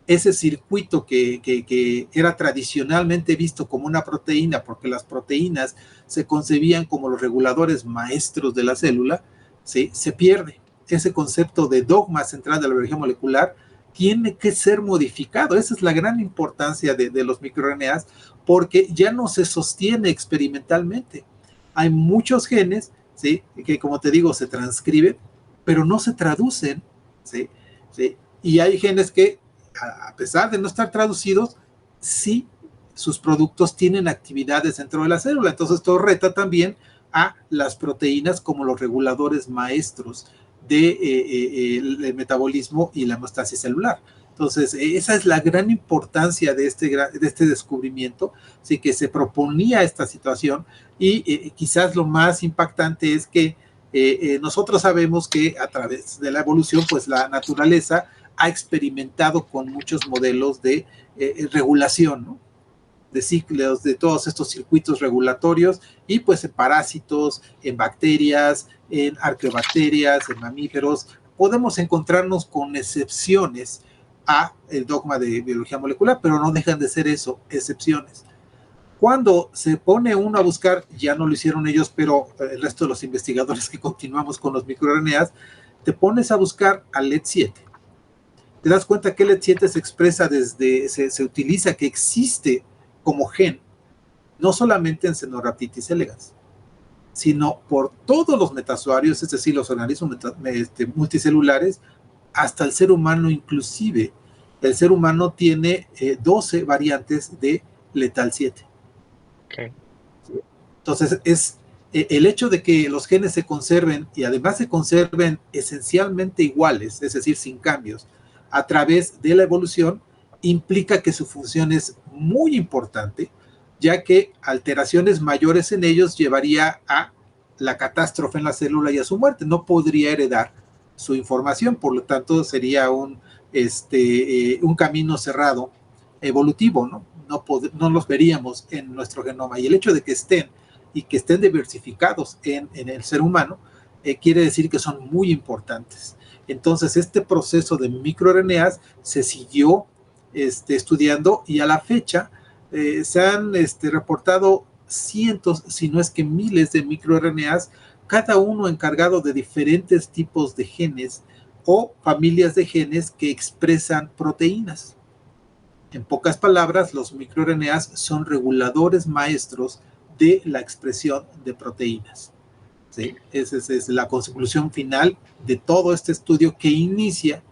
Ese circuito que era tradicionalmente visto como una proteína, porque las proteínas se concebían como los reguladores maestros de la célula, ¿sí? Se pierde. Ese concepto de dogma central de la biología molecular tiene que ser modificado. Esa es la gran importancia de los microRNAs, porque ya no se sostiene experimentalmente. Hay muchos genes, ¿sí? Que, como te digo, se transcriben, pero no se traducen, ¿sí? ¿Sí? Y hay genes que, a pesar de no estar traducidos, sí sus productos tienen actividades dentro de la célula. Entonces, esto reta también a las proteínas como los reguladores maestros del metabolismo y la hemostasis celular. Entonces, esa es la gran importancia de este descubrimiento, sí, que se proponía esta situación y quizás lo más impactante es que nosotros sabemos que a través de la evolución, pues la naturaleza ha experimentado con muchos modelos de regulación, ¿no? De ciclos, de todos estos circuitos regulatorios y pues en parásitos, en bacterias, en arqueobacterias, en mamíferos, podemos encontrarnos con excepciones a el dogma de biología molecular, pero no dejan de ser eso, excepciones. Cuando se pone uno a buscar, ya no lo hicieron ellos, pero el resto de los investigadores que continuamos con los microRNAs, te pones a buscar al LED7. Te das cuenta que el LED7 se expresa se utiliza, que existe como gen, no solamente en Cenorhabditis elegans, sino por todos los metasuarios, es decir, los organismos multicelulares, hasta el ser humano inclusive. El ser humano tiene 12 variantes de letal 7. Okay. Entonces, es el hecho de que los genes se conserven y además se conserven esencialmente iguales, es decir, sin cambios, a través de la evolución, implica que su función es muy importante, ya que alteraciones mayores en ellos llevaría a la catástrofe en la célula y a su muerte. No podría heredar su información, por lo tanto sería un camino cerrado evolutivo, ¿no? No los veríamos en nuestro genoma. Y el hecho de que estén y que estén diversificados en el ser humano, quiere decir que son muy importantes. Entonces, este proceso de microRNAs se siguió estudiando y a la fecha se han reportado cientos, si no es que miles de microRNAs, cada uno encargado de diferentes tipos de genes o familias de genes que expresan proteínas. En pocas palabras, los microRNAs son reguladores maestros de la expresión de proteínas. ¿Sí? Esa es la conclusión final de todo este estudio que inicia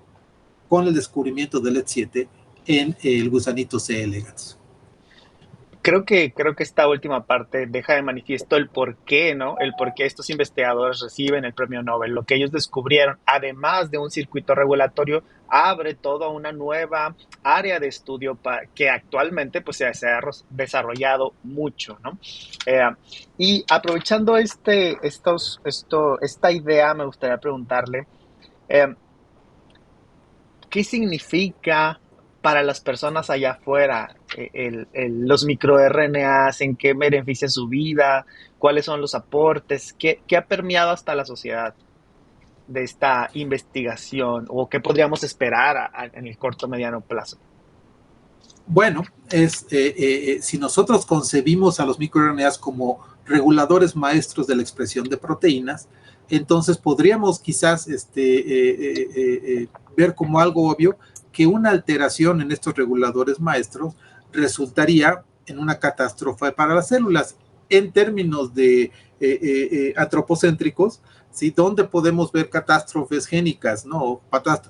con el descubrimiento del LED7 en el gusanito C. elegans. Creo que esta última parte deja de manifiesto el por qué, ¿no? El por qué estos investigadores reciben el premio Nobel. Lo que ellos descubrieron, además de un circuito regulatorio, abre toda una nueva área de estudio que actualmente pues, se ha desarrollado mucho, ¿no? Eh, y aprovechando esta idea, me gustaría preguntarle, eh, ¿qué significa para las personas allá afuera los microRNAs? ¿En qué beneficia su vida? ¿Cuáles son los aportes? ¿Qué ha permeado hasta la sociedad de esta investigación? ¿O qué podríamos esperar en el corto mediano plazo? Bueno, si nosotros concebimos a los microRNAs como reguladores maestros de la expresión de proteínas, entonces podríamos quizás ver como algo obvio que una alteración en estos reguladores maestros resultaría en una catástrofe para las células. En términos de antropocéntricos, ¿sí? Donde podemos ver catástrofes génicas, ¿no?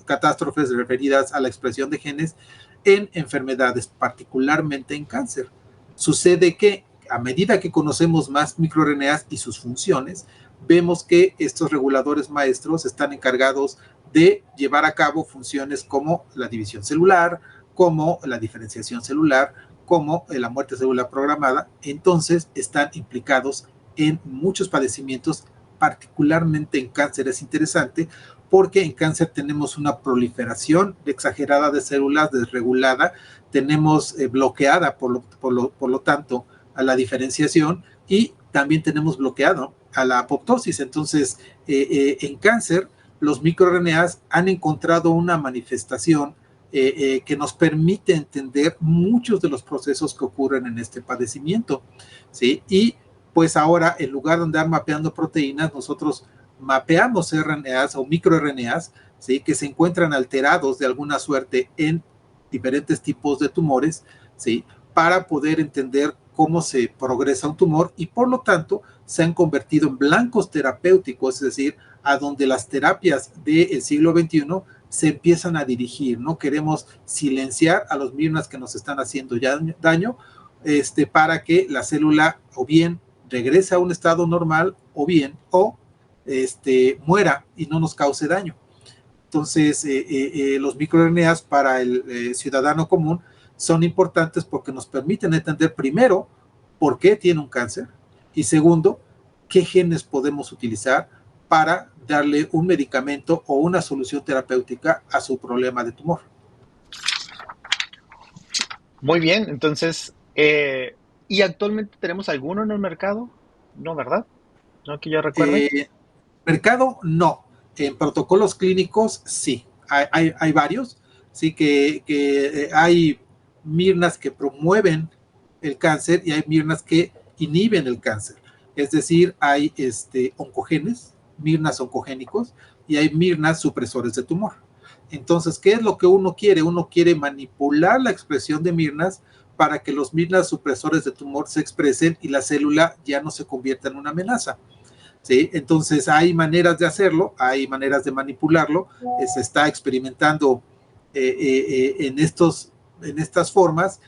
Catástrofes referidas a la expresión de genes en enfermedades, particularmente en cáncer. Sucede que a medida que conocemos más microRNAs y sus funciones, vemos que estos reguladores maestros están encargados de llevar a cabo funciones como la división celular, como la diferenciación celular, como la muerte celular programada. Entonces están implicados en muchos padecimientos, particularmente en cáncer. Es interesante porque en cáncer tenemos una proliferación exagerada de células desregulada, tenemos bloqueada por lo tanto a la diferenciación y también tenemos bloqueado a la apoptosis. Entonces, en cáncer, los microRNAs han encontrado una manifestación que nos permite entender muchos de los procesos que ocurren en este padecimiento, ¿sí? Y pues ahora, en lugar de andar mapeando proteínas, nosotros mapeamos RNAs o microRNAs, ¿sí? Que se encuentran alterados de alguna suerte en diferentes tipos de tumores, ¿sí? Para poder entender cómo se progresa un tumor y por lo tanto se han convertido en blancos terapéuticos, es decir, a donde las terapias del siglo XXI se empiezan a dirigir. No queremos silenciar a los mirnas que nos están haciendo ya daño, para que la célula o bien regrese a un estado normal o bien muera y no nos cause daño. Entonces, los microRNAs para el ciudadano común son importantes porque nos permiten entender primero por qué tiene un cáncer y segundo, qué genes podemos utilizar para darle un medicamento o una solución terapéutica a su problema de tumor. Muy bien, entonces, ¿y actualmente tenemos alguno en el mercado? No, ¿verdad? No que yo recuerde. Eh, Mercado, no. En protocolos clínicos, sí. Hay varios. Sí, que hay mirnas que promueven el cáncer y hay mirnas que inhiben el cáncer. Es decir, hay oncogenes, mirnas oncogénicos, y hay mirnas supresores de tumor. Entonces, ¿qué es lo que uno quiere? Uno quiere manipular la expresión de mirnas para que los mirnas supresores de tumor se expresen y la célula ya no se convierta en una amenaza. ¿Sí? Entonces hay maneras de hacerlo, hay maneras de manipularlo, se está experimentando en estas formas.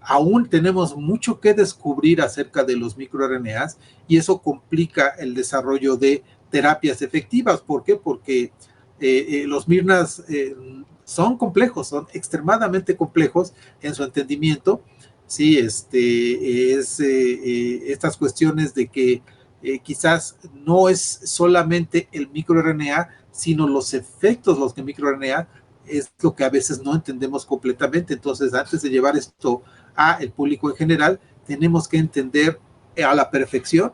Aún tenemos mucho que descubrir acerca de los microRNAs y eso complica el desarrollo de terapias efectivas. ¿Por qué? Porque los mirnas son complejos, son extremadamente complejos en su entendimiento. Sí, estas cuestiones de que quizás no es solamente el microRNA, sino los efectos de los microRNA es lo que a veces no entendemos completamente. Entonces, antes de llevar esto a el público en general, tenemos que entender a la perfección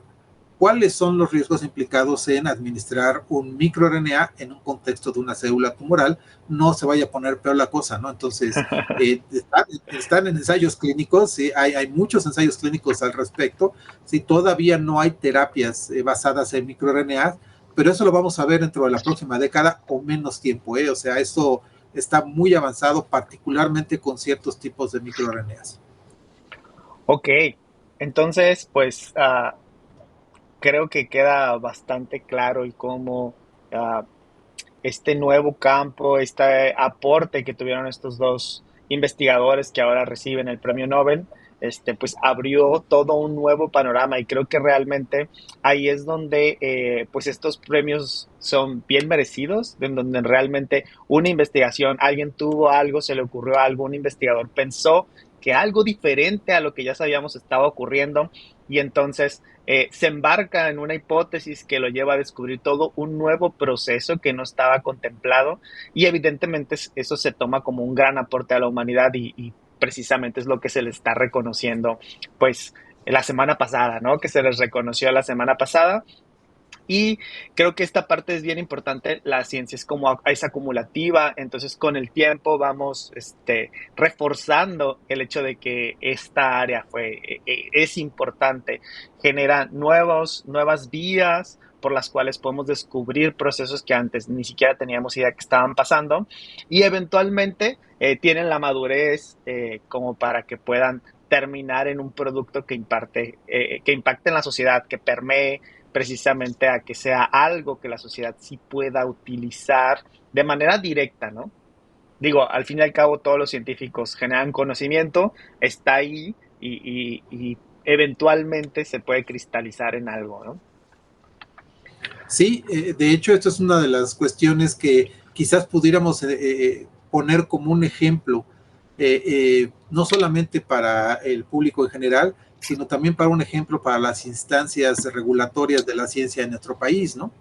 cuáles son los riesgos implicados en administrar un microRNA en un contexto de una célula tumoral. No se vaya a poner peor la cosa, ¿no? Entonces, están en ensayos clínicos, ¿sí? Hay muchos ensayos clínicos al respecto, ¿sí? Todavía no hay terapias basadas en microRNA, pero eso lo vamos a ver dentro de la próxima década o menos tiempo, ¿eh? O sea, eso está muy avanzado, particularmente con ciertos tipos de microRNAs. Ok, entonces, pues creo que queda bastante claro el cómo uh, este nuevo campo, este aporte que tuvieron estos dos investigadores que ahora reciben el premio Nobel, pues abrió todo un nuevo panorama y creo que realmente ahí es donde pues estos premios son bien merecidos, en donde realmente una investigación, alguien tuvo algo, se le ocurrió algo, un investigador pensó que algo diferente a lo que ya sabíamos estaba ocurriendo y entonces se embarca en una hipótesis que lo lleva a descubrir todo un nuevo proceso que no estaba contemplado y evidentemente eso se toma como un gran aporte a la humanidad y precisamente es lo que se le está reconociendo pues la semana pasada, ¿no? Que se les reconoció la semana pasada y creo que esta parte es bien importante. La ciencia es como es acumulativa, entonces con el tiempo vamos reforzando el hecho de que esta área es importante, genera nuevas vías por las cuales podemos descubrir procesos que antes ni siquiera teníamos idea que estaban pasando y eventualmente tienen la madurez como para que puedan terminar en un producto que impacte en la sociedad, que permee precisamente a que sea algo que la sociedad sí pueda utilizar de manera directa, ¿no? Digo, al fin y al cabo todos los científicos generan conocimiento, está ahí y eventualmente se puede cristalizar en algo, ¿no? Sí, de hecho, esto es una de las cuestiones que quizás pudiéramos poner como un ejemplo, no solamente para el público en general, sino también para un ejemplo para las instancias regulatorias de la ciencia en nuestro país, ¿no?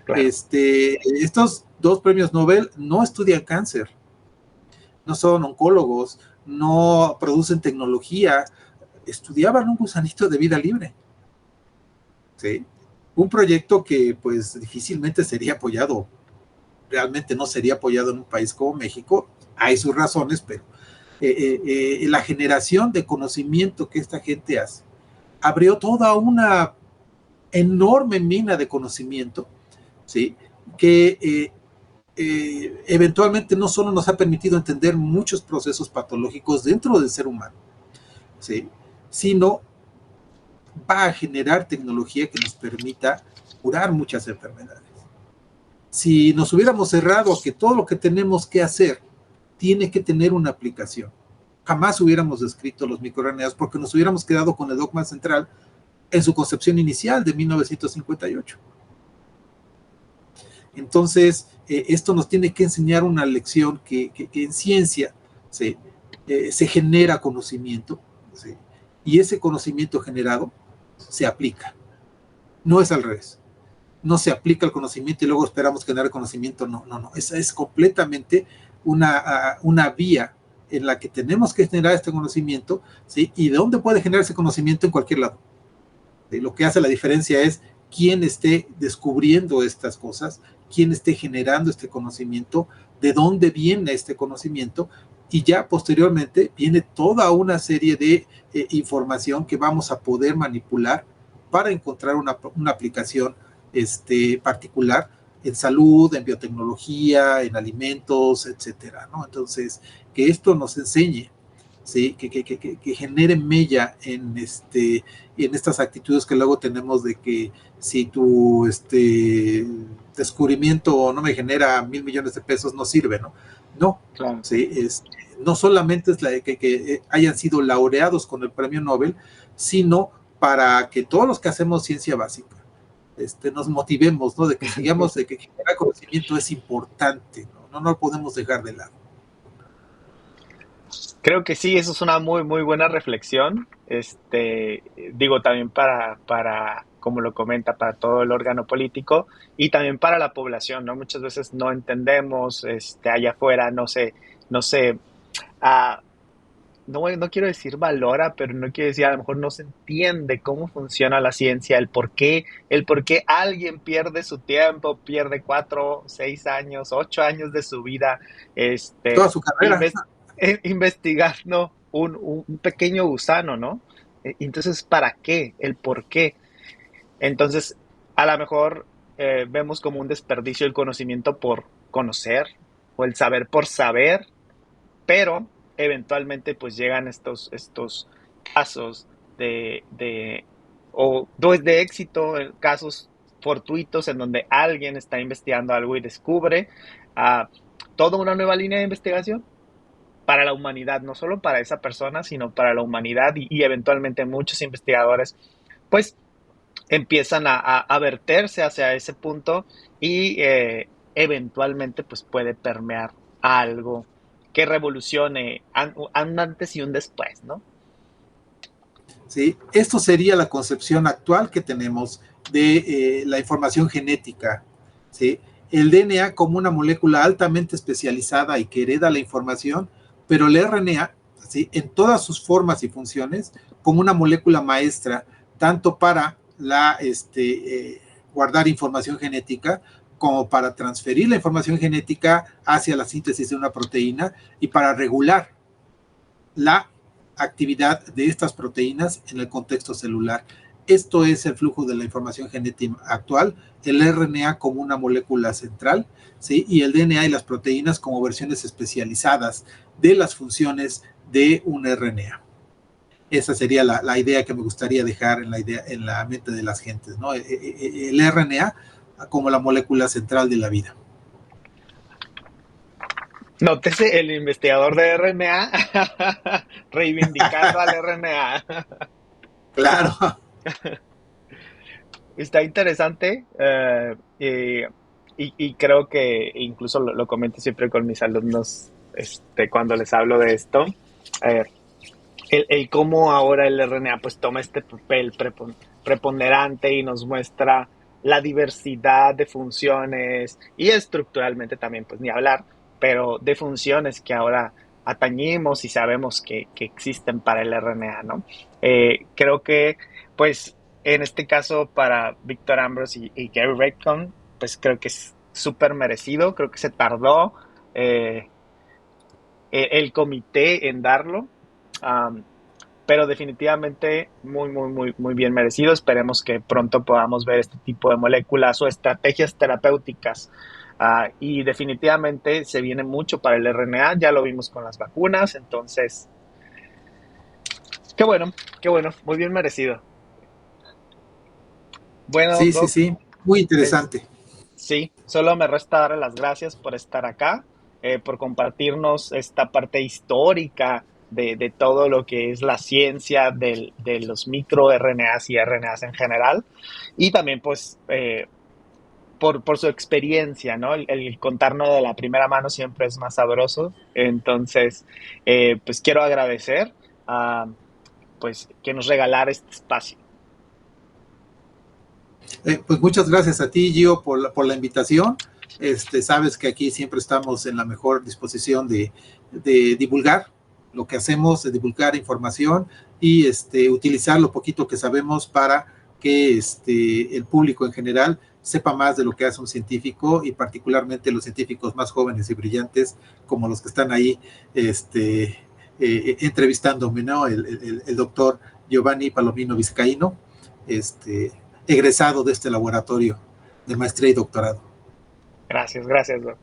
Claro. Estos dos premios Nobel no estudian cáncer, no son oncólogos, no producen tecnología, estudiaban un gusanito de vida libre, ¿sí? Un proyecto que pues difícilmente sería apoyado, realmente no sería apoyado en un país como México, hay sus razones, pero la generación de conocimiento que esta gente hace abrió toda una enorme mina de conocimiento, ¿sí? Que eventualmente no solo nos ha permitido entender muchos procesos patológicos dentro del ser humano, ¿sí? Sino va a generar tecnología que nos permita curar muchas enfermedades. Si nos hubiéramos cerrado a que todo lo que tenemos que hacer tiene que tener una aplicación, jamás hubiéramos descrito los microRNAs porque nos hubiéramos quedado con el dogma central en su concepción inicial de 1958. Entonces, esto nos tiene que enseñar una lección que en ciencia se genera conocimiento, ¿sí? Y ese conocimiento generado se aplica. No es al revés. No se aplica el conocimiento y luego esperamos generar conocimiento. No, no, no. Esa es completamente una vía en la que tenemos que generar este conocimiento, ¿sí? ¿Y de dónde puede generar ese conocimiento? En cualquier lado. Lo que hace la diferencia es quién esté descubriendo estas cosas, quién esté generando este conocimiento, de dónde viene este conocimiento, y ya posteriormente viene toda una serie de información que vamos a poder manipular para encontrar una aplicación particular en salud, en biotecnología, en alimentos, etcétera, ¿no? Entonces, que esto nos enseñe, ¿sí? Que genere mella en estas actitudes que luego tenemos de que si tu descubrimiento no me genera 1,000,000,000 de pesos, no sirve, ¿no? No, Claro. ¿sí? No solamente es que hayan sido laureados con el premio Nobel, sino para que todos los que hacemos ciencia básica nos motivemos, ¿no? De que sigamos, de que generar conocimiento es importante, ¿no? No lo podemos dejar de lado. Creo que sí, eso es una muy, muy buena reflexión. Digo, también como lo comenta, para todo el órgano político y también para la población, ¿no? Muchas veces no entendemos, allá afuera, no sé, ah, no quiero decir valora, pero no quiero decir, a lo mejor no se entiende cómo funciona la ciencia, el por qué alguien pierde su tiempo, pierde 4, 6 años, 8 años de su vida, Toda su carrera. inves- investigando un pequeño gusano, ¿no? Entonces, ¿para qué? El por qué. Entonces, a lo mejor vemos como un desperdicio el conocimiento por conocer o el saber por saber, pero eventualmente pues llegan estos casos de éxito, casos fortuitos en donde alguien está investigando algo y descubre ah, toda una nueva línea de investigación para la humanidad, no solo para esa persona, sino para la humanidad y eventualmente muchos investigadores pues empiezan a verterse hacia ese punto y eventualmente pues puede permear algo que revolucione un antes y un después, ¿no? ¿Sí? Esto sería la concepción actual que tenemos de la información genética, ¿sí? El DNA como una molécula altamente especializada y que hereda la información, pero el RNA, ¿sí? En todas sus formas y funciones, como una molécula maestra, tanto para guardar información genética, como para transferir la información genética hacia la síntesis de una proteína y para regular la actividad de estas proteínas en el contexto celular. Esto es el flujo de la información genética actual, el RNA como una molécula central, ¿sí? Y el DNA y las proteínas como versiones especializadas de las funciones de un RNA. Esa sería la idea que me gustaría dejar en la mente de las gentes, ¿no? El RNA como la molécula central de la vida. Nótese el investigador de RNA reivindicando al RNA. Claro. Está interesante y creo que incluso lo comento siempre con mis alumnos cuando les hablo de esto. Eh, el cómo ahora el RNA pues toma este papel preponderante y nos muestra la diversidad de funciones y estructuralmente también, pues ni hablar, pero de funciones que ahora atañimos y sabemos que existen para el RNA, ¿no? Creo que, pues, en este caso para Victor Ambros y Gary Raycon, pues creo que es súper merecido, creo que se tardó eh, el comité en darlo. Um, pero definitivamente muy, muy, muy, muy bien merecido. Esperemos que pronto podamos ver este tipo de moléculas o estrategias terapéuticas. Y definitivamente se viene mucho para el RNA, ya lo vimos con las vacunas, entonces, qué bueno, muy bien merecido. Bueno, Sí, sí, Doc, sí, muy es, interesante. sí, solo me resta darle las gracias por estar acá, por compartirnos esta parte histórica de todo lo que es la ciencia de los microRNAs y RNAs en general, y también pues por su experiencia, ¿no? El contarnos de la primera mano siempre es más sabroso, entonces pues quiero agradecer pues que nos regalara este espacio. Pues muchas gracias a ti, Gio, por la invitación. Sabes que aquí siempre estamos en la mejor disposición de divulgar lo que hacemos, de divulgar información y utilizar lo poquito que sabemos para que el público en general sepa más de lo que hace un científico y particularmente los científicos más jóvenes y brillantes como los que están ahí entrevistándome, ¿no? El doctor Giovanni Palomino Vizcaíno, este, egresado de este laboratorio de maestría y doctorado. Gracias, gracias, Doc.